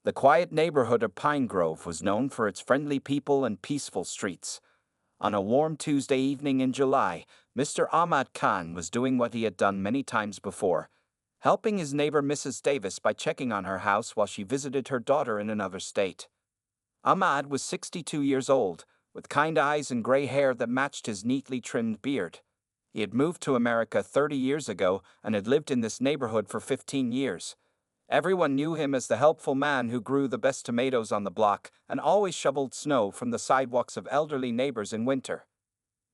The quiet neighborhood of Pine Grove was known for its friendly people and peaceful streets. On a warm Tuesday evening in July, Mr. Ahmad Khan was doing what he had done many times before, helping his neighbor Mrs. Davis by checking on her house while she visited her daughter in another state. Ahmad was 62 years old, with kind eyes and gray hair that matched his neatly trimmed beard. He had moved to America 30 years ago and had lived in this neighborhood for 15 years. Everyone knew him as the helpful man who grew the best tomatoes on the block and always shoveled snow from the sidewalks of elderly neighbors in winter.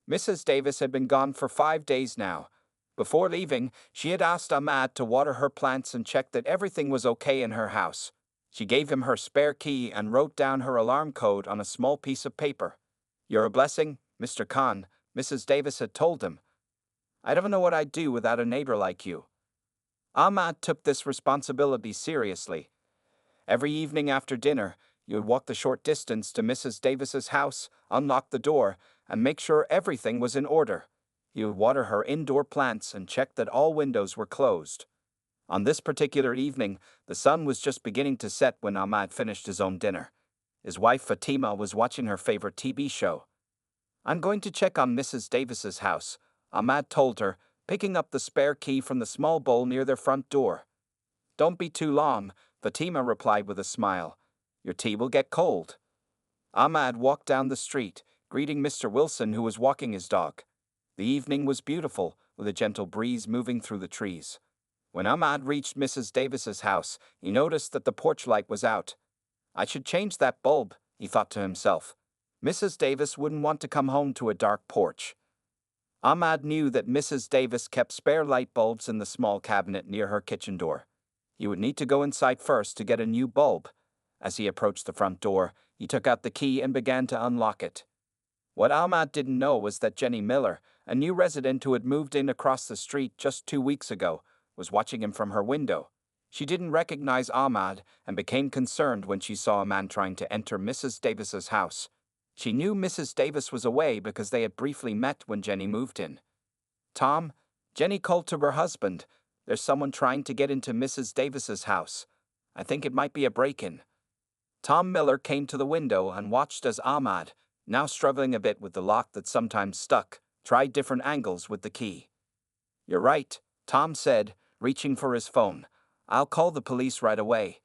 Mrs. Davis had been gone for 5 days now. Before leaving, she had asked Ahmad to water her plants and check that everything was okay in her house. She gave him her spare key and wrote down her alarm code on a small piece of paper. "You're a blessing, Mr. Khan," Mrs. Davis had told him. "I don't know what I'd do without a neighbor like you." Ahmad took this responsibility seriously. Every evening after dinner, he would walk the short distance to Mrs. Davis's house, unlock the door, and make sure everything was in order. He would water her indoor plants and check that all windows were closed. On this particular evening, the sun was just beginning to set when Ahmad finished his own dinner. His wife Fatima was watching her favorite TV show. "I'm going to check on Mrs. Davis's house," Ahmad told her, picking up the spare key from the small bowl near their front door. "Don't be too long," Fatima replied with a smile. "Your tea will get cold." Ahmad walked down the street, greeting Mr. Wilson, who was walking his dog. The evening was beautiful, with a gentle breeze moving through the trees. When Ahmad reached Mrs. Davis's house, he noticed that the porch light was out. "I should change that bulb," he thought to himself. Mrs. Davis wouldn't want to come home to a dark porch. Ahmad knew that Mrs. Davis kept spare light bulbs in the small cabinet near her kitchen door. He would need to go inside first to get a new bulb. As he approached the front door, he took out the key and began to unlock it. What Ahmad didn't know was that Jenny Miller, a new resident who had moved in across the street just 2 weeks ago, was watching him from her window. She didn't recognize Ahmad and became concerned when she saw a man trying to enter Mrs. Davis's house. She knew Mrs. Davis was away because they had briefly met when Jenny moved in. "Tom," Jenny called to her husband, "there's someone trying to get into Mrs. Davis's house. I think it might be a break-in." Tom Miller came to the window and watched as Ahmad, now struggling a bit with the lock that sometimes stuck, tried different angles with the key. "You're right," Tom said, reaching for his phone. "I'll call the police right away."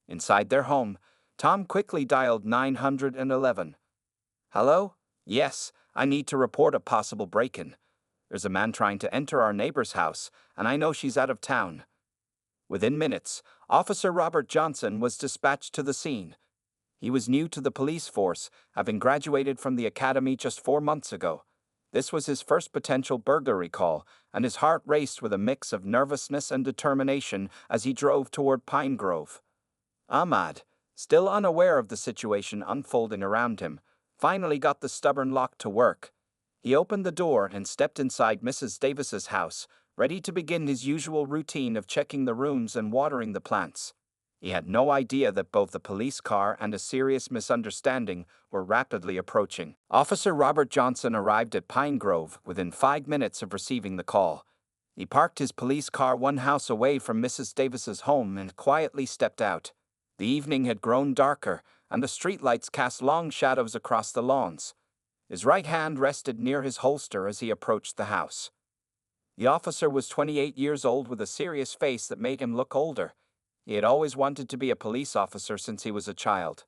Inside their home, Tom quickly dialed 911. "Hello? Yes, I need to report a possible break-in. There's a man trying to enter our neighbor's house, and I know she's out of town." Within minutes, Officer Robert Johnson was dispatched to the scene. He was new to the police force, having graduated from the academy just 4 months ago. This was his first potential burglary call, and his heart raced with a mix of nervousness and determination as he drove toward Pine Grove. Ahmad, still unaware of the situation unfolding around him, finally got the stubborn lock to work. He opened the door and stepped inside Mrs. Davis's house, ready to begin his usual routine of checking the rooms and watering the plants. He had no idea that both the police car and a serious misunderstanding were rapidly approaching. Officer Robert Johnson arrived at Pine Grove within 5 minutes of receiving the call. He parked his police car one house away from Mrs. Davis's home and quietly stepped out. The evening had grown darker, and the streetlights cast long shadows across the lawns. His right hand rested near his holster as he approached the house. The officer was 28 years old with a serious face that made him look older. He had always wanted to be a police officer since he was a child.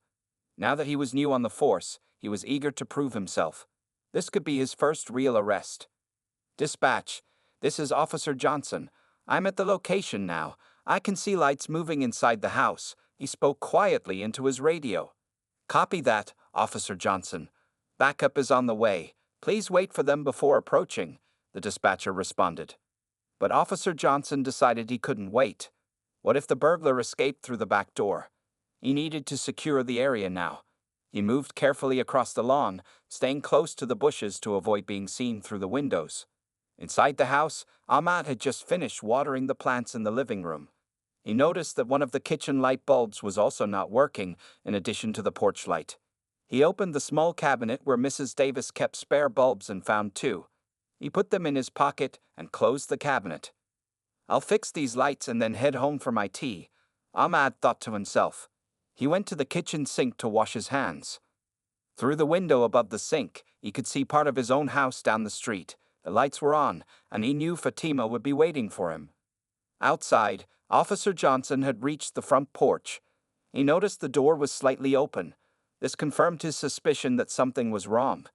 Now that he was new on the force, he was eager to prove himself. This could be his first real arrest. "Dispatch, this is Officer Johnson. I'm at the location now. I can see lights moving inside the house," he spoke quietly into his radio. "Copy that, Officer Johnson. Backup is on the way. Please wait for them before approaching," the dispatcher responded. But Officer Johnson decided he couldn't wait. What if the burglar escaped through the back door? He needed to secure the area now. He moved carefully across the lawn, staying close to the bushes to avoid being seen through the windows. Inside the house, Ahmad had just finished watering the plants in the living room. He noticed that one of the kitchen light bulbs was also not working, in addition to the porch light. He opened the small cabinet where Mrs. Davis kept spare bulbs and found 2. He put them in his pocket and closed the cabinet. "I'll fix these lights and then head home for my tea," Ahmad thought to himself. He went to the kitchen sink to wash his hands. Through the window above the sink, he could see part of his own house down the street. The lights were on, and he knew Fatima would be waiting for him. Outside, Officer Johnson had reached the front porch. He noticed the door was slightly open. This confirmed his suspicion that something was wrong.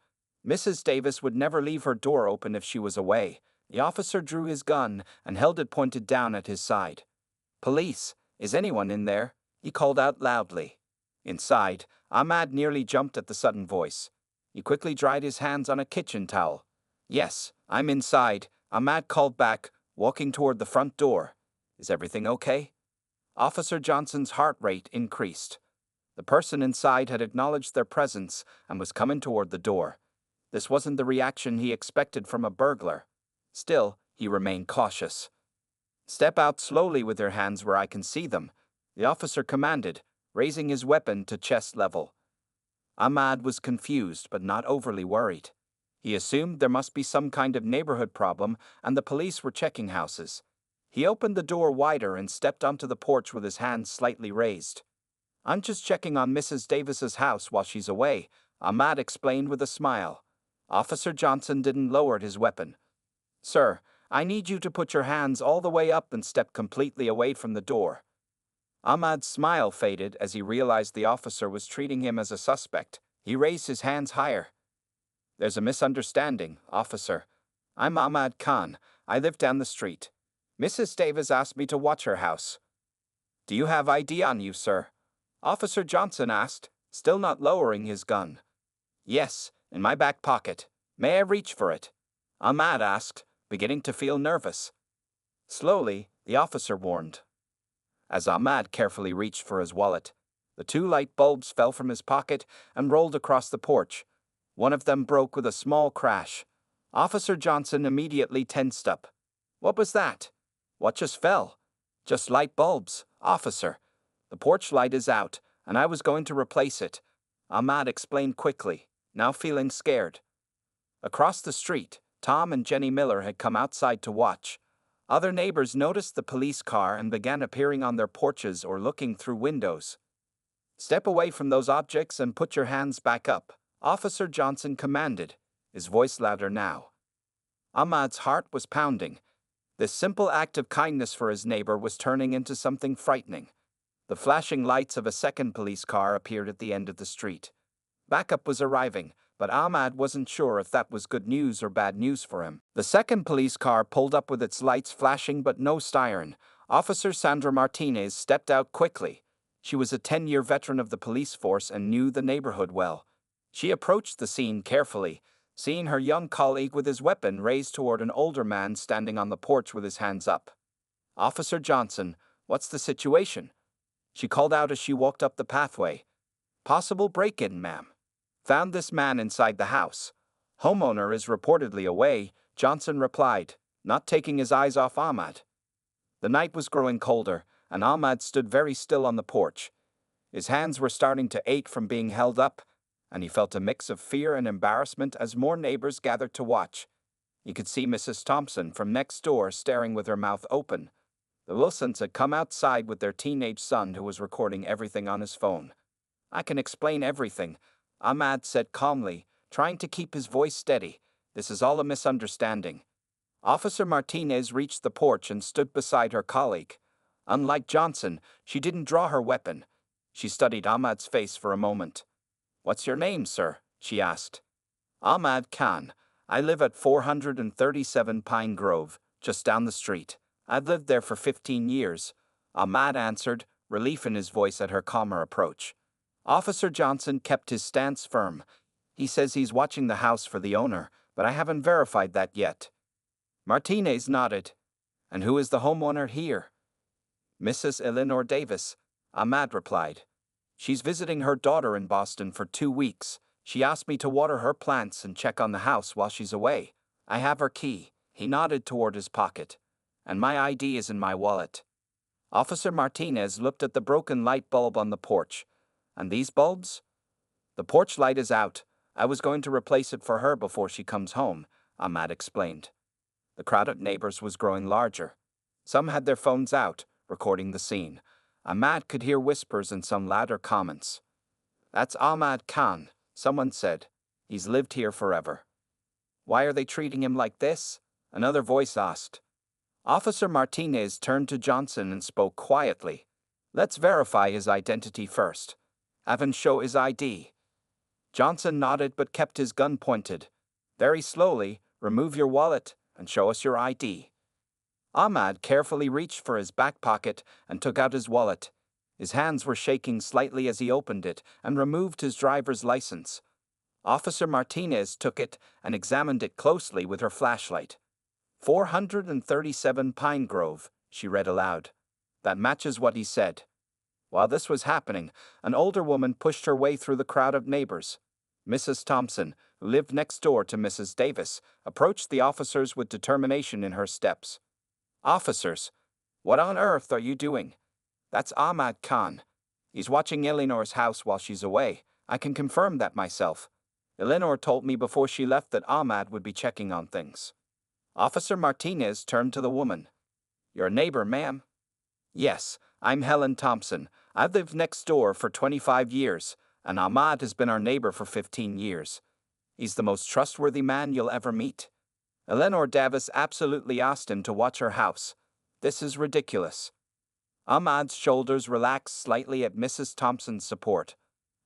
Mrs. Davis would never leave her door open if she was away. The officer drew his gun and held it pointed down at his side. "Police, is anyone in there?" he called out loudly. Inside, Ahmad nearly jumped at the sudden voice. He quickly dried his hands on a kitchen towel. "Yes, I'm inside," Ahmad called back, walking toward the front door. "Is everything okay?" Officer Johnson's heart rate increased. The person inside had acknowledged their presence and was coming toward the door. This wasn't the reaction he expected from a burglar. Still, he remained cautious. "Step out slowly with your hands where I can see them," the officer commanded, raising his weapon to chest level. Ahmad was confused but not overly worried. He assumed there must be some kind of neighborhood problem and the police were checking houses. He opened the door wider and stepped onto the porch with his hands slightly raised. "I'm just checking on Mrs. Davis's house while she's away," Ahmad explained with a smile. Officer Johnson didn't lower his weapon. "Sir, I need you to put your hands all the way up and step completely away from the door." Ahmad's smile faded as he realized the officer was treating him as a suspect. He raised his hands higher. "There's a misunderstanding, officer. I'm Ahmad Khan. I live down the street. Mrs. Davis asked me to watch her house." "Do you have ID on you, sir?" Officer Johnson asked, still not lowering his gun. "Yes, in my back pocket. May I reach for it?" Ahmad asked, beginning to feel nervous. Slowly, the officer warned. As Ahmad carefully reached for his wallet, the 2 light bulbs fell from his pocket and rolled across the porch. One of them broke with a small crash. Officer Johnson immediately tensed up. "What was that?" "What just fell?" "Just light bulbs, officer. The porch light is out, and I was going to replace it," Ahmad explained quickly, now feeling scared. Across the street, Tom and Jenny Miller had come outside to watch. Other neighbors noticed the police car and began appearing on their porches or looking through windows. "Step away from those objects and put your hands back up," Officer Johnson commanded, his voice louder now. Ahmad's heart was pounding. This simple act of kindness for his neighbor was turning into something frightening. The flashing lights of a second police car appeared at the end of the street. Backup was arriving, but Ahmad wasn't sure if that was good news or bad news for him. The second police car pulled up with its lights flashing but no siren. Officer Sandra Martinez stepped out quickly. She was a 10-year veteran of the police force and knew the neighborhood well. She approached the scene carefully, seeing her young colleague with his weapon raised toward an older man standing on the porch with his hands up. "Officer Johnson, what's the situation?" she called out as she walked up the pathway. "Possible break-in, ma'am. Found this man inside the house. Homeowner is reportedly away," Johnson replied, not taking his eyes off Ahmad. The night was growing colder, and Ahmad stood very still on the porch. His hands were starting to ache from being held up, and he felt a mix of fear and embarrassment as more neighbors gathered to watch. He could see Mrs. Thompson from next door staring with her mouth open. The Wilsons had come outside with their teenage son who was recording everything on his phone. "I can explain everything," Ahmad said calmly, trying to keep his voice steady. "This is all a misunderstanding." Officer Martinez reached the porch and stood beside her colleague. Unlike Johnson, she didn't draw her weapon. She studied Ahmad's face for a moment. "What's your name, sir?" she asked. "Ahmad Khan. I live at 437 Pine Grove, just down the street. I've lived there for 15 years, Ahmad answered, relief in his voice at her calmer approach. Officer Johnson kept his stance firm. "He says he's watching the house for the owner, but I haven't verified that yet." Martinez nodded. "And who is the homeowner here?" "Mrs. Eleanor Davis," Ahmad replied. "She's visiting her daughter in Boston for 2 weeks. She asked me to water her plants and check on the house while she's away. I have her key." He nodded toward his pocket. "And my ID is in my wallet." Officer Martinez looked at the broken light bulb on the porch. "And these bulbs?" "The porch light is out. I was going to replace it for her before she comes home," Ahmad explained. The crowd of neighbors was growing larger. Some had their phones out, recording the scene. Ahmad could hear whispers and some louder comments. "That's Ahmad Khan," someone said. "He's lived here forever." "Why are they treating him like this?" another voice asked. Officer Martinez turned to Johnson and spoke quietly. "Let's verify his identity first. Have him show his ID." Johnson nodded but kept his gun pointed. "Very slowly, remove your wallet and show us your ID." Ahmad carefully reached for his back pocket and took out his wallet. His hands were shaking slightly as he opened it and removed his driver's license. Officer Martinez took it and examined it closely with her flashlight. 437 Pine Grove, she read aloud. That matches what he said. While this was happening, an older woman pushed her way through the crowd of neighbors. Mrs. Thompson, who lived next door to Mrs. Davis, approached the officers with determination in her steps. "Officers, what on earth are you doing? That's Ahmad Khan. He's watching Eleanor's house while she's away. I can confirm that myself. Eleanor told me before she left that Ahmad would be checking on things." Officer Martinez turned to the woman. "You're a neighbor, ma'am?" "Yes, I'm Helen Thompson. I've lived next door for 25 years, and Ahmad has been our neighbor for 15 years. He's the most trustworthy man you'll ever meet. Eleanor Davis absolutely asked him to watch her house. This is ridiculous." Ahmad's shoulders relaxed slightly at Mrs. Thompson's support.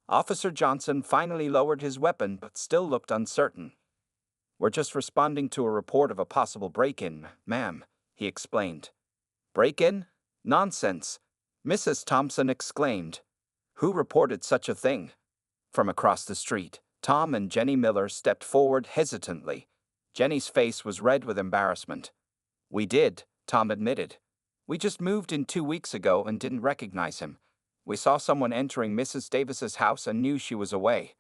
Officer Johnson finally lowered his weapon but still looked uncertain. "We're just responding to a report of a possible break-in, ma'am," he explained. "Break-in? Nonsense!" Mrs. Thompson exclaimed. "Who reported such a thing?" From across the street, Tom and Jenny Miller stepped forward hesitantly. Jenny's face was red with embarrassment. "We did," Tom admitted. "We just moved in 2 weeks ago and didn't recognize him. We saw someone entering Mrs. Davis's house and knew she was away."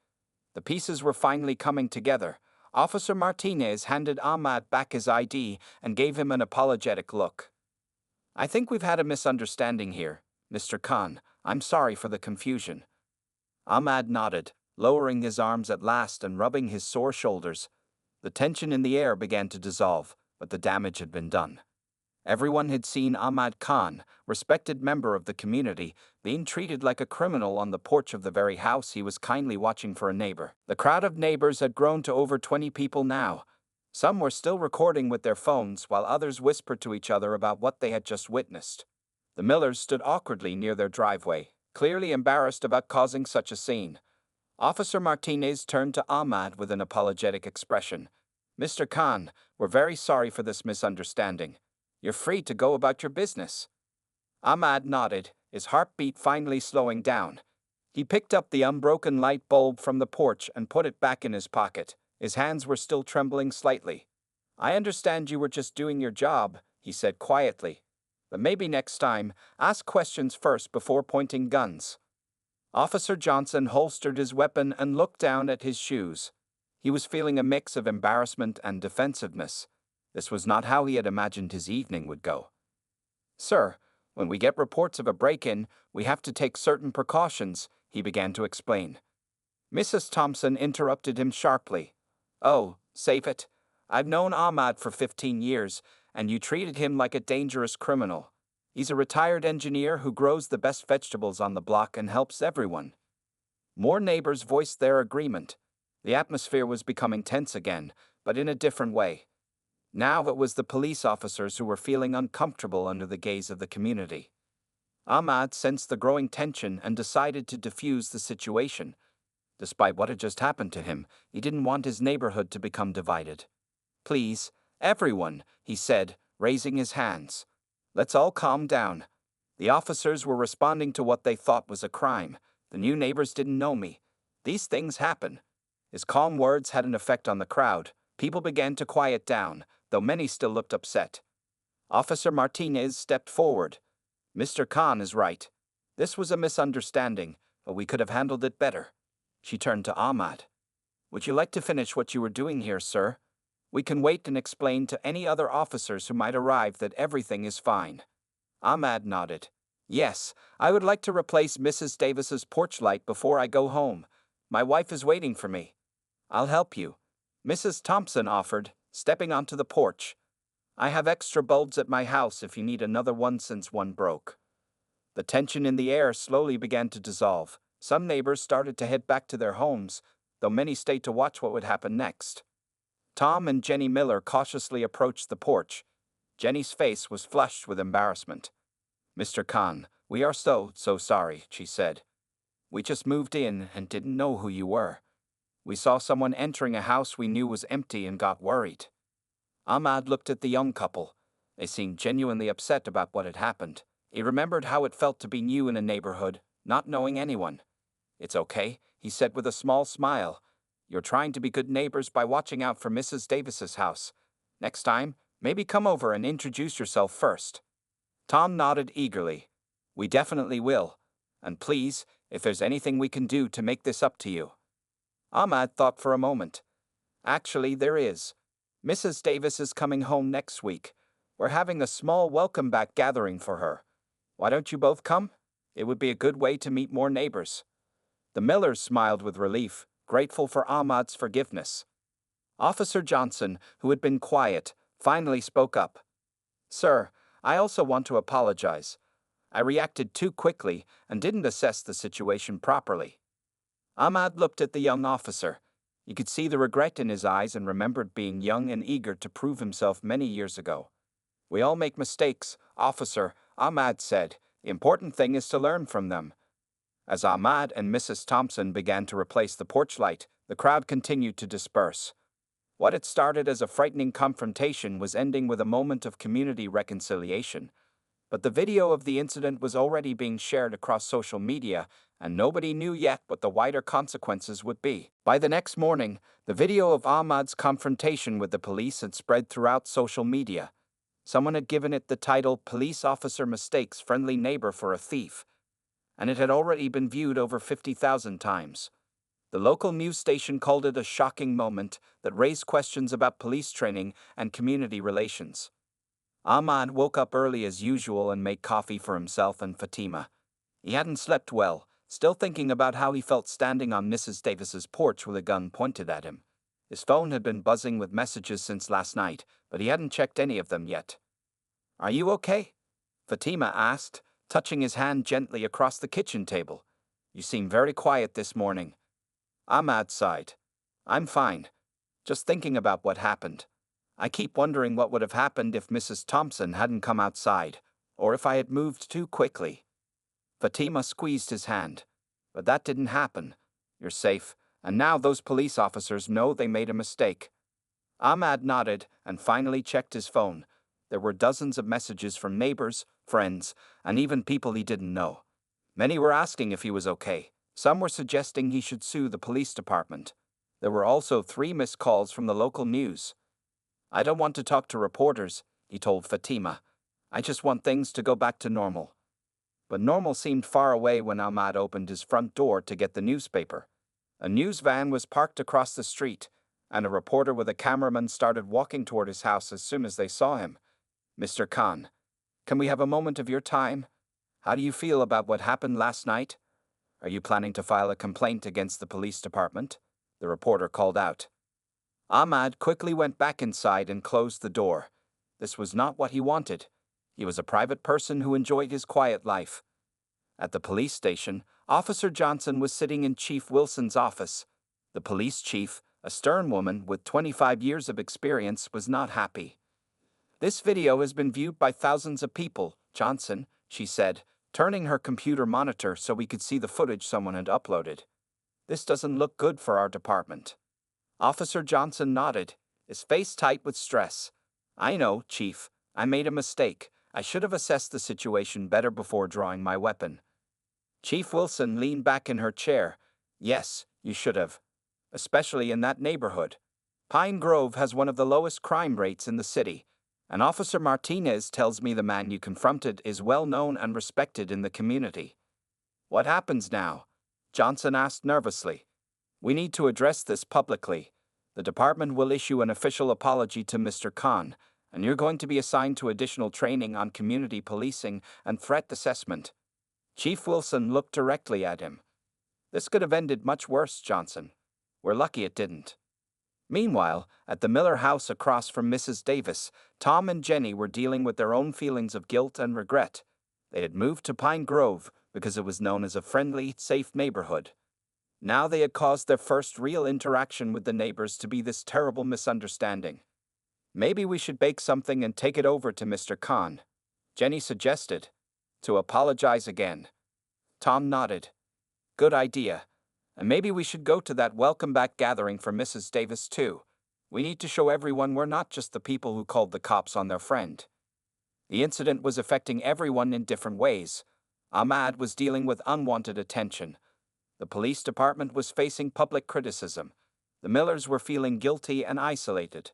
The pieces were finally coming together. Officer Martinez handed Ahmad back his ID and gave him an apologetic look. "I think we've had a misunderstanding here, Mr. Khan. I'm sorry for the confusion." Ahmad nodded, lowering his arms at last and rubbing his sore shoulders. The tension in the air began to dissolve, but the damage had been done. Everyone had seen Ahmad Khan, respected member of the community, being treated like a criminal on the porch of the very house he was kindly watching for a neighbor. The crowd of neighbors had grown to over 20 people now. Some were still recording with their phones while others whispered to each other about what they had just witnessed. The Millers stood awkwardly near their driveway, clearly embarrassed about causing such a scene. Officer Martinez turned to Ahmad with an apologetic expression. "Mr. Khan, we're very sorry for this misunderstanding. You're free to go about your business." Ahmad nodded, his heartbeat finally slowing down. He picked up the unbroken light bulb from the porch and put it back in his pocket. His hands were still trembling slightly. "I understand you were just doing your job," he said quietly. "But maybe next time, ask questions first before pointing guns." Officer Johnson holstered his weapon and looked down at his shoes. He was feeling a mix of embarrassment and defensiveness. This was not how he had imagined his evening would go. "Sir, when we get reports of a break-in, we have to take certain precautions," he began to explain. Mrs. Thompson interrupted him sharply. "Oh, save it. I've known Ahmad for 15 years, and you treated him like a dangerous criminal. He's a retired engineer who grows the best vegetables on the block and helps everyone." More neighbors voiced their agreement. The atmosphere was becoming tense again, but in a different way. Now it was the police officers who were feeling uncomfortable under the gaze of the community. Ahmad sensed the growing tension and decided to defuse the situation. Despite what had just happened to him, he didn't want his neighborhood to become divided. "Please, everyone," he said, raising his hands. "Let's all calm down." The officers were responding to what they thought was a crime. The new neighbors didn't know me. These things happen. His calm words had an effect on the crowd. People began to quiet down, though many still looked upset. Officer Martinez stepped forward. "Mr. Khan is right. This was a misunderstanding, but we could have handled it better." She turned to Ahmad. "Would you like to finish what you were doing here, sir? We can wait and explain to any other officers who might arrive that everything is fine." Ahmad nodded. "Yes, I would like to replace Mrs. Davis's porch light before I go home. My wife is waiting for me." "I'll help you," Mrs. Thompson offered, stepping onto the porch. "I have extra bulbs at my house if you need another one since one broke." The tension in the air slowly began to dissolve. Some neighbors started to head back to their homes, though many stayed to watch what would happen next. Tom and Jenny Miller cautiously approached the porch. Jenny's face was flushed with embarrassment. "Mr. Khan, we are so sorry," she said. "We just moved in and didn't know who you were. We saw someone entering a house we knew was empty and got worried." Ahmad looked at the young couple. They seemed genuinely upset about what had happened. He remembered how it felt to be new in a neighborhood, not knowing anyone. "It's okay," he said with a small smile. "You're trying to be good neighbors by watching out for Mrs. Davis's house. Next time, maybe come over and introduce yourself first." Tom nodded eagerly. "We definitely will. And please, if there's anything we can do to make this up to you." Ahmad thought for a moment. "Actually, there is. Mrs. Davis is coming home next week. We're having a small welcome back gathering for her. Why don't you both come? It would be a good way to meet more neighbors." The Millers smiled with relief, grateful for Ahmad's forgiveness. Officer Johnson, who had been quiet, finally spoke up. "Sir, I also want to apologize. I reacted too quickly and didn't assess the situation properly." Ahmad looked at the young officer. You could see the regret in his eyes and remembered being young and eager to prove himself many years ago. "We all make mistakes, officer," Ahmad said. "The important thing is to learn from them." As Ahmad and Mrs. Thompson began to replace the porch light, the crowd continued to disperse. What had started as a frightening confrontation was ending with a moment of community reconciliation. But the video of the incident was already being shared across social media, and nobody knew yet what the wider consequences would be. By the next morning, the video of Ahmad's confrontation with the police had spread throughout social media. Someone had given it the title "Police Officer Mistakes Friendly Neighbor for a Thief," and it had already been viewed over 50,000 times. The local news station called it a shocking moment that raised questions about police training and community relations. Ahmad woke up early as usual and made coffee for himself and Fatima. He hadn't slept well, still thinking about how he felt standing on Mrs. Davis's porch with a gun pointed at him. His phone had been buzzing with messages since last night, but he hadn't checked any of them yet. "Are you okay?" Fatima asked, touching his hand gently across the kitchen table. "You seem very quiet this morning." Ahmad sighed. "I'm fine. Just thinking about what happened. I keep wondering what would have happened if Mrs. Thompson hadn't come outside, or if I had moved too quickly." Fatima squeezed his hand. "But that didn't happen. You're safe, and now those police officers know they made a mistake." Ahmad nodded and finally checked his phone. There were dozens of messages from neighbors, friends, and even people he didn't know. Many were asking if he was okay. Some were suggesting he should sue the police department. There were also 3 missed calls from the local news. "I don't want to talk to reporters," he told Fatima. "I just want things to go back to normal." But normal seemed far away when Ahmad opened his front door to get the newspaper. A news van was parked across the street, and a reporter with a cameraman started walking toward his house as soon as they saw him. "Mr. Khan, can we have a moment of your time? How do you feel about what happened last night? Are you planning to file a complaint against the police department?" the reporter called out. Ahmad quickly went back inside and closed the door. This was not what he wanted. He was a private person who enjoyed his quiet life. At the police station, Officer Johnson was sitting in Chief Wilson's office. The police chief, a stern woman with 25 years of experience, was not happy. "This video has been viewed by thousands of people, Johnson," she said, turning her computer monitor so we could see the footage someone had uploaded. "This doesn't look good for our department." Officer Johnson nodded, his face tight with stress. "I know, Chief. I made a mistake. I should have assessed the situation better before drawing my weapon." Chief Wilson leaned back in her chair. "Yes, you should have. Especially in that neighborhood. Pine Grove has one of the lowest crime rates in the city, and Officer Martinez tells me the man you confronted is well known and respected in the community." "What happens now?" Johnson asked nervously. "We need to address this publicly. The department will issue an official apology to Mr. Khan, and you're going to be assigned to additional training on community policing and threat assessment." Chief Wilson looked directly at him. "This could have ended much worse, Johnson. We're lucky it didn't." Meanwhile, at the Miller house across from Mrs. Davis, Tom and Jenny were dealing with their own feelings of guilt and regret. They had moved to Pine Grove because it was known as a friendly, safe neighborhood. Now they had caused their first real interaction with the neighbors to be this terrible misunderstanding. Maybe we should bake something and take it over to Mr. Khan, Jenny suggested. To apologize again. Tom nodded. Good idea. And maybe we should go to that welcome back gathering for Mrs. Davis too. We need to show everyone we're not just the people who called the cops on their friend. The incident was affecting everyone in different ways. Ahmad was dealing with unwanted attention. The police department was facing public criticism. The Millers were feeling guilty and isolated.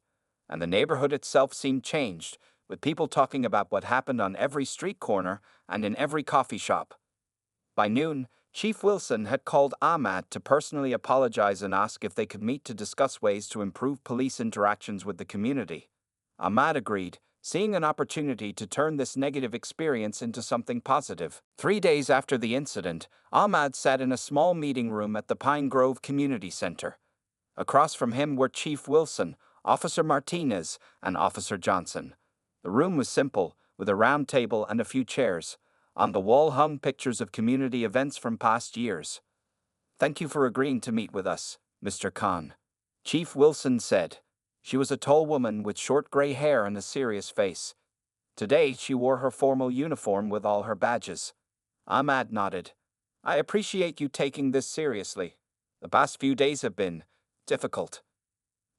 And the neighborhood itself seemed changed, with people talking about what happened on every street corner and in every coffee shop. By noon, Chief Wilson had called Ahmad to personally apologize and ask if they could meet to discuss ways to improve police interactions with the community. Ahmad agreed, seeing an opportunity to turn this negative experience into something positive. 3 days after the incident, Ahmad sat in a small meeting room at the Pine Grove Community Center. Across from him were Chief Wilson, Officer Martinez, and Officer Johnson. The room was simple, with a round table and a few chairs. On the wall hung pictures of community events from past years. Thank you for agreeing to meet with us, Mr. Khan, Chief Wilson said. She was a tall woman with short gray hair and a serious face. Today she wore her formal uniform with all her badges. Ahmad nodded. I appreciate you taking this seriously. The past few days have been difficult.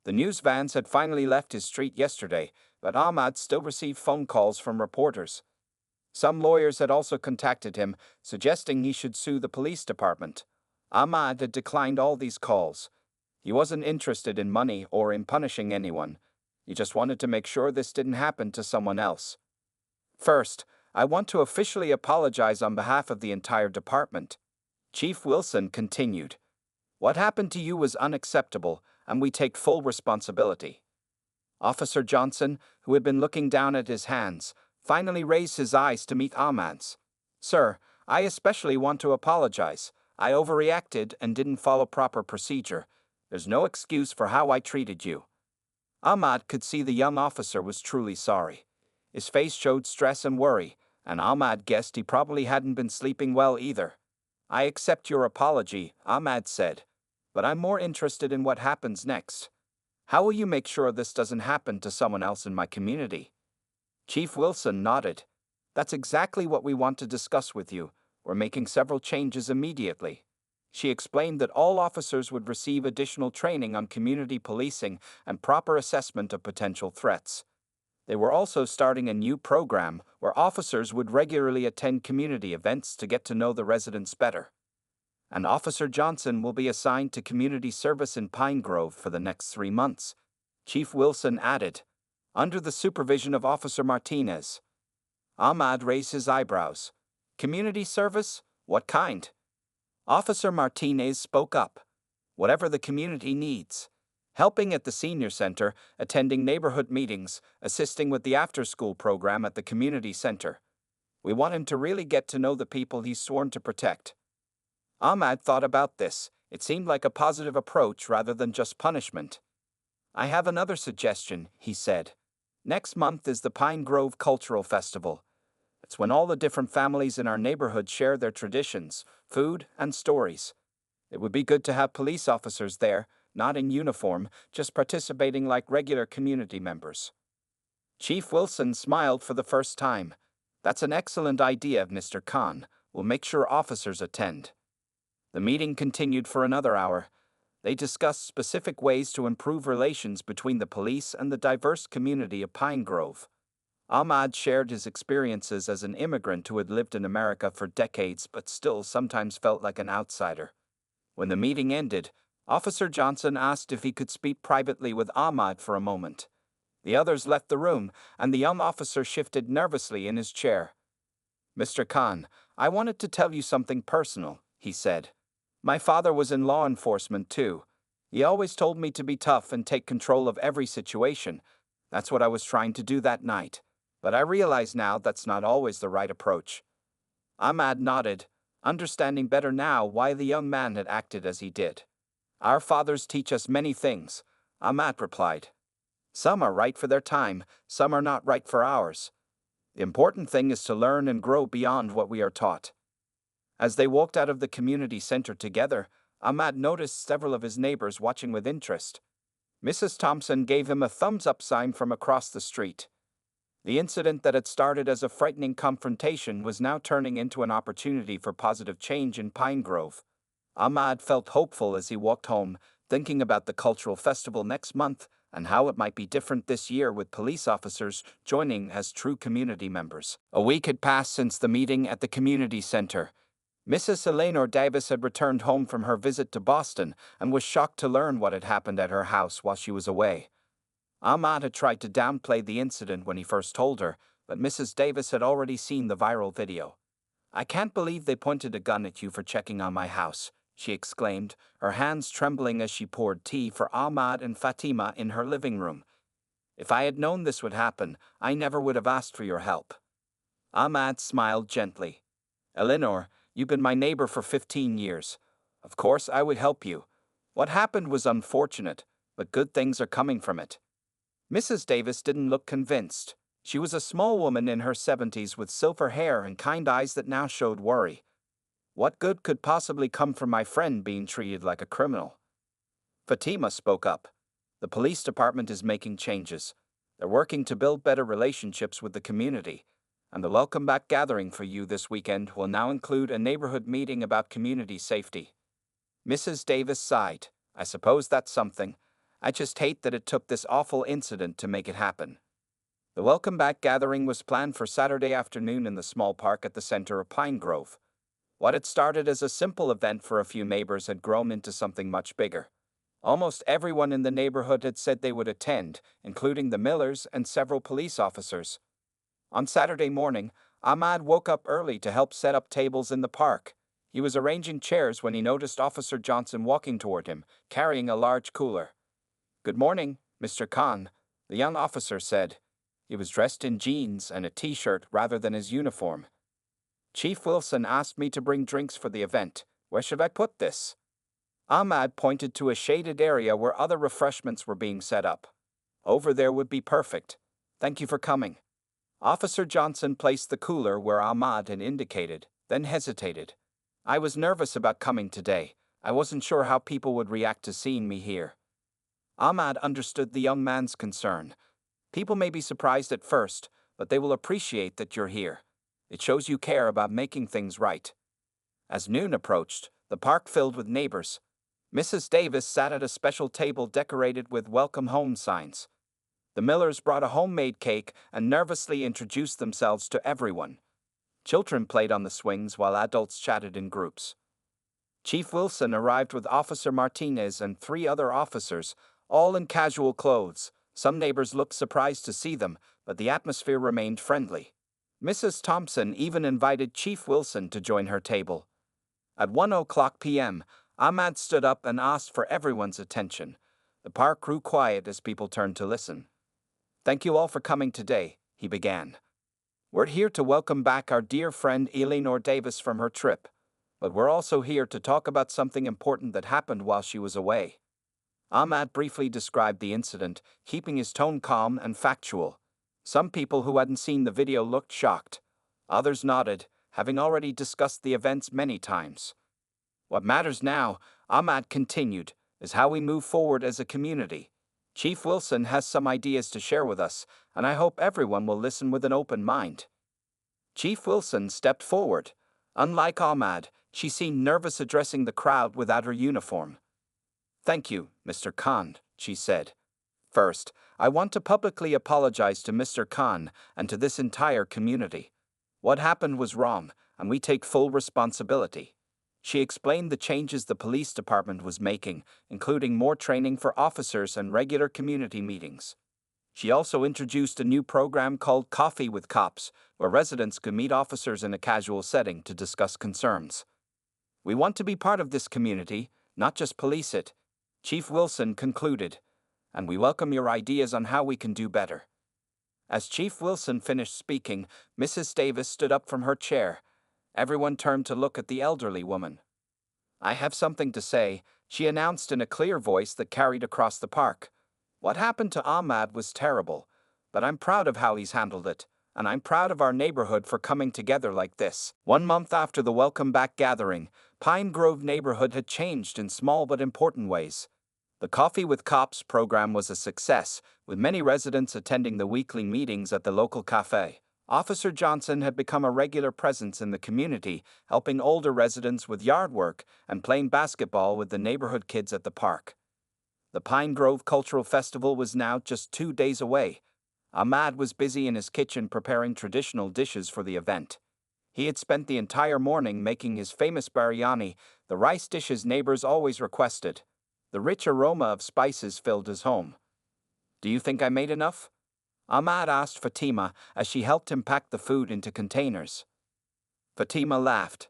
The news vans had finally left his street yesterday, but Ahmad still received phone calls from reporters. Some lawyers had also contacted him, suggesting he should sue the police department. Ahmad had declined all these calls. He wasn't interested in money or in punishing anyone. He just wanted to make sure this didn't happen to someone else. First, I want to officially apologize on behalf of the entire department. Chief Wilson continued. What happened to you was unacceptable, and we take full responsibility. Officer Johnson, who had been looking down at his hands, finally raised his eyes to meet Ahmad's. Sir, I especially want to apologize. I overreacted and didn't follow proper procedure. There's no excuse for how I treated you. Ahmad could see the young officer was truly sorry. His face showed stress and worry, and Ahmad guessed he probably hadn't been sleeping well either. I accept your apology, Ahmad said, but I'm more interested in what happens next. How will you make sure this doesn't happen to someone else in my community? Chief Wilson nodded. That's exactly what we want to discuss with you. We're making several changes immediately. She explained that all officers would receive additional training on community policing and proper assessment of potential threats. They were also starting a new program where officers would regularly attend community events to get to know the residents better. And Officer Johnson will be assigned to community service in Pine Grove for the next 3 months, Chief Wilson added, under the supervision of Officer Martinez. Ahmad raised his eyebrows. Community service? What kind? Officer Martinez spoke up. Whatever the community needs. Helping at the senior center, attending neighborhood meetings, assisting with the after-school program at the community center. We want him to really get to know the people he's sworn to protect. Ahmad thought about this. It seemed like a positive approach rather than just punishment. I have another suggestion, he said. Next month is the Pine Grove Cultural Festival. It's when all the different families in our neighborhood share their traditions, food, and stories. It would be good to have police officers there, not in uniform, just participating like regular community members. Chief Wilson smiled for the first time. That's an excellent idea, Mr. Khan. We'll make sure officers attend. The meeting continued for another hour. They discussed specific ways to improve relations between the police and the diverse community of Pine Grove. Ahmad shared his experiences as an immigrant who had lived in America for decades but still sometimes felt like an outsider. When the meeting ended, Officer Johnson asked if he could speak privately with Ahmad for a moment. The others left the room, and the young officer shifted nervously in his chair. Mr. Khan, I wanted to tell you something personal, he said. My father was in law enforcement too. He always told me to be tough and take control of every situation. That's what I was trying to do that night. But I realize now that's not always the right approach. Ahmad nodded, understanding better now why the young man had acted as he did. Our fathers teach us many things, Ahmad replied. Some are right for their time, some are not right for ours. The important thing is to learn and grow beyond what we are taught. As they walked out of the community center together, Ahmad noticed several of his neighbors watching with interest. Mrs. Thompson gave him a thumbs-up sign from across the street. The incident that had started as a frightening confrontation was now turning into an opportunity for positive change in Pine Grove. Ahmad felt hopeful as he walked home, thinking about the cultural festival next month and how it might be different this year with police officers joining as true community members. A week had passed since the meeting at the community center. Mrs. Eleanor Davis had returned home from her visit to Boston and was shocked to learn what had happened at her house while she was away. Ahmad had tried to downplay the incident when he first told her, but Mrs. Davis had already seen the viral video. "I can't believe they pointed a gun at you for checking on my house," she exclaimed, her hands trembling as she poured tea for Ahmad and Fatima in her living room. "If I had known this would happen, I never would have asked for your help." Ahmad smiled gently. "Eleanor, you've been my neighbor for 15 years. Of course I would help you. What happened was unfortunate, but good things are coming from it." Mrs. Davis didn't look convinced. She was a small woman in her 70s with silver hair and kind eyes that now showed worry. "What good could possibly come from my friend being treated like a criminal?" Fatima spoke up. "The police department is making changes. They're working to build better relationships with the community, and the Welcome Back gathering for you this weekend will now include a neighborhood meeting about community safety." Mrs. Davis sighed. "I suppose that's something. I just hate that it took this awful incident to make it happen." The Welcome Back gathering was planned for Saturday afternoon in the small park at the center of Pine Grove. What had started as a simple event for a few neighbors had grown into something much bigger. Almost everyone in the neighborhood had said they would attend, including the Millers and several police officers. On Saturday morning, Ahmad woke up early to help set up tables in the park. He was arranging chairs when he noticed Officer Johnson walking toward him, carrying a large cooler. "Good morning, Mr. Khan," the young officer said. He was dressed in jeans and a t-shirt rather than his uniform. "Chief Wilson asked me to bring drinks for the event. Where should I put this?" Ahmad pointed to a shaded area where other refreshments were being set up. "Over there would be perfect. Thank you for coming." Officer Johnson placed the cooler where Ahmad had indicated, then hesitated. "I was nervous about coming today. I wasn't sure how people would react to seeing me here." Ahmad understood the young man's concern. "People may be surprised at first, but they will appreciate that you're here. It shows you care about making things right." As noon approached, the park filled with neighbors. Mrs. Davis sat at a special table decorated with welcome home signs. The Millers brought a homemade cake and nervously introduced themselves to everyone. Children played on the swings while adults chatted in groups. Chief Wilson arrived with Officer Martinez and 3 other officers, all in casual clothes. Some neighbors looked surprised to see them, but the atmosphere remained friendly. Mrs. Thompson even invited Chief Wilson to join her table. At 1:00 p.m., Ahmad stood up and asked for everyone's attention. The park grew quiet as people turned to listen. "Thank you all for coming today," he began. "We're here to welcome back our dear friend Eleanor Davis from her trip, but we're also here to talk about something important that happened while she was away." Ahmad briefly described the incident, keeping his tone calm and factual. Some people who hadn't seen the video looked shocked. Others nodded, having already discussed the events many times. "What matters now," Ahmad continued, "is how we move forward as a community. Chief Wilson has some ideas to share with us, and I hope everyone will listen with an open mind." Chief Wilson stepped forward. Unlike Ahmad, she seemed nervous addressing the crowd without her uniform. "Thank you, Mr. Khan," she said. "First, I want to publicly apologize to Mr. Khan and to this entire community. What happened was wrong, and we take full responsibility." She explained the changes the police department was making, including more training for officers and regular community meetings. She also introduced a new program called Coffee with Cops, where residents could meet officers in a casual setting to discuss concerns. "We want to be part of this community, not just police it," Chief Wilson concluded, "and we welcome your ideas on how we can do better." As Chief Wilson finished speaking, Mrs. Davis stood up from her chair. Everyone turned to look at the elderly woman. "I have something to say," she announced in a clear voice that carried across the park. "What happened to Ahmad was terrible, but I'm proud of how he's handled it. and I'm proud of our neighborhood for coming together like this. 1 month after the Welcome Back gathering, Pine Grove neighborhood had changed in small but important ways. The Coffee with Cops program was a success, with many residents attending the weekly meetings at the local cafe. Officer Johnson had become a regular presence in the community, helping older residents with yard work and playing basketball with the neighborhood kids at the park. The Pine Grove Cultural Festival was now just 2 days away. Ahmad was busy in his kitchen preparing traditional dishes for the event. He had spent the entire morning making his famous biryani, the rice dish his neighbors always requested. The rich aroma of spices filled his home. "Do you think I made enough?" Ahmad asked Fatima as she helped him pack the food into containers. Fatima laughed.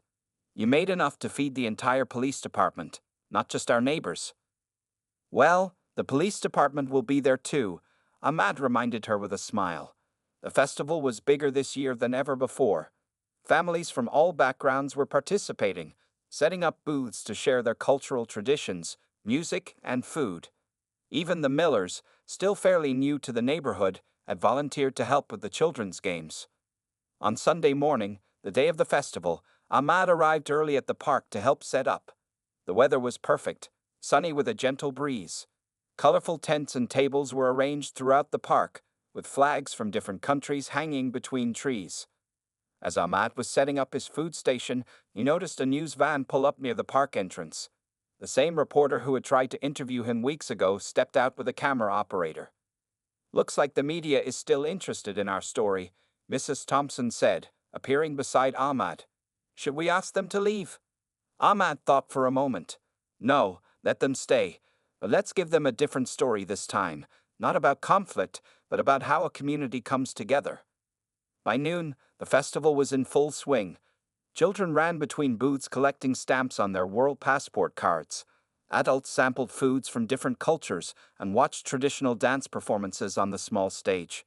"You made enough to feed the entire police department, not just our neighbors." "Well, the police department will be there too," Ahmad reminded her with a smile. The festival was bigger this year than ever before. Families from all backgrounds were participating, setting up booths to share their cultural traditions, music, and food. Even the Millers, still fairly new to the neighborhood, had volunteered to help with the children's games. On Sunday morning, the day of the festival, Ahmad arrived early at the park to help set up. The weather was perfect, sunny with a gentle breeze. Colorful tents and tables were arranged throughout the park, with flags from different countries hanging between trees. As Ahmad was setting up his food station, he noticed a news van pull up near the park entrance. The same reporter who had tried to interview him weeks ago stepped out with a camera operator. "Looks like the media is still interested in our story," Mrs. Thompson said, appearing beside Ahmad. "Should we ask them to leave?" Ahmad thought for a moment. "No, let them stay. But let's give them a different story this time, not about conflict, but about how a community comes together." By noon, the festival was in full swing. Children ran between booths collecting stamps on their world passport cards. Adults sampled foods from different cultures and watched traditional dance performances on the small stage.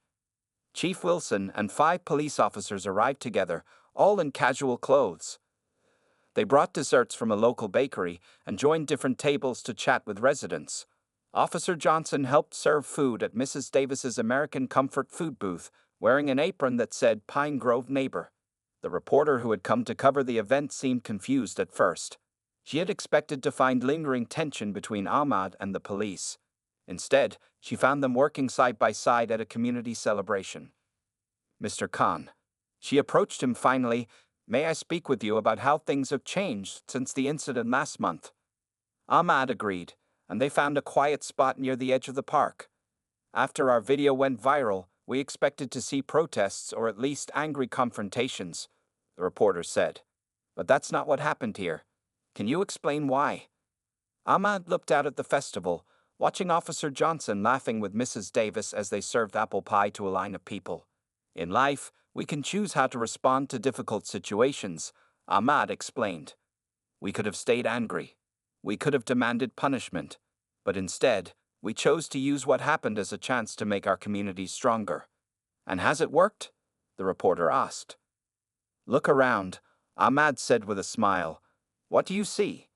Chief Wilson and 5 police officers arrived together, all in casual clothes. They brought desserts from a local bakery and joined different tables to chat with residents. Officer Johnson helped serve food at Mrs. Davis's American Comfort food booth, wearing an apron that said Pine Grove Neighbor. The reporter who had come to cover the event seemed confused at first. She had expected to find lingering tension between Ahmad and the police. Instead, she found them working side by side at a community celebration. "Mr. Khan." She approached him finally. "May I speak with you about how things have changed since the incident last month?" Ahmad agreed, and they found a quiet spot near the edge of the park. "After our video went viral, we expected to see protests or at least angry confrontations," the reporter said. "But that's not what happened here. Can you explain why?" Ahmad looked out at the festival, watching Officer Johnson laughing with Mrs. Davis as they served apple pie to a line of people. "In life, we can choose how to respond to difficult situations," Ahmad explained. "We could have stayed angry. We could have demanded punishment. But instead, we chose to use what happened as a chance to make our communities stronger." "And has it worked?" the reporter asked. "Look around," Ahmad said with a smile. "What do you see?"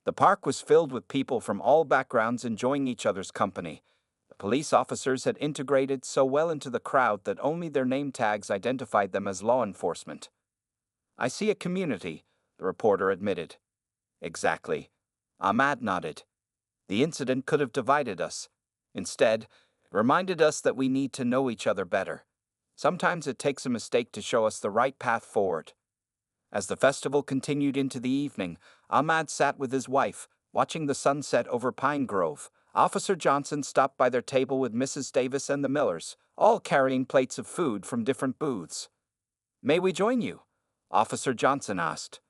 The park was filled with people from all backgrounds enjoying each other's company. The police officers had integrated so well into the crowd that only their name tags identified them as law enforcement. "I see a community," the reporter admitted. "Exactly." Ahmad nodded. "The incident could have divided us. Instead, it reminded us that we need to know each other better. Sometimes it takes a mistake to show us the right path forward." As the festival continued into the evening, Ahmad sat with his wife, watching the sunset over Pine Grove. Officer Johnson stopped by their table with Mrs. Davis and the Millers, all carrying plates of food from different booths. "May we join you?" Officer Johnson asked.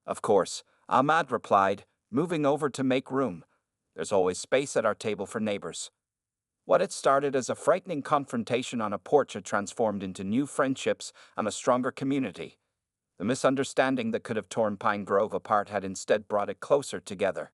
"Of course," Ahmad replied, moving over to make room. "There's always space at our table for neighbors." What had started as a frightening confrontation on a porch had transformed into new friendships and a stronger community. The misunderstanding that could have torn Pine Grove apart had instead brought it closer together.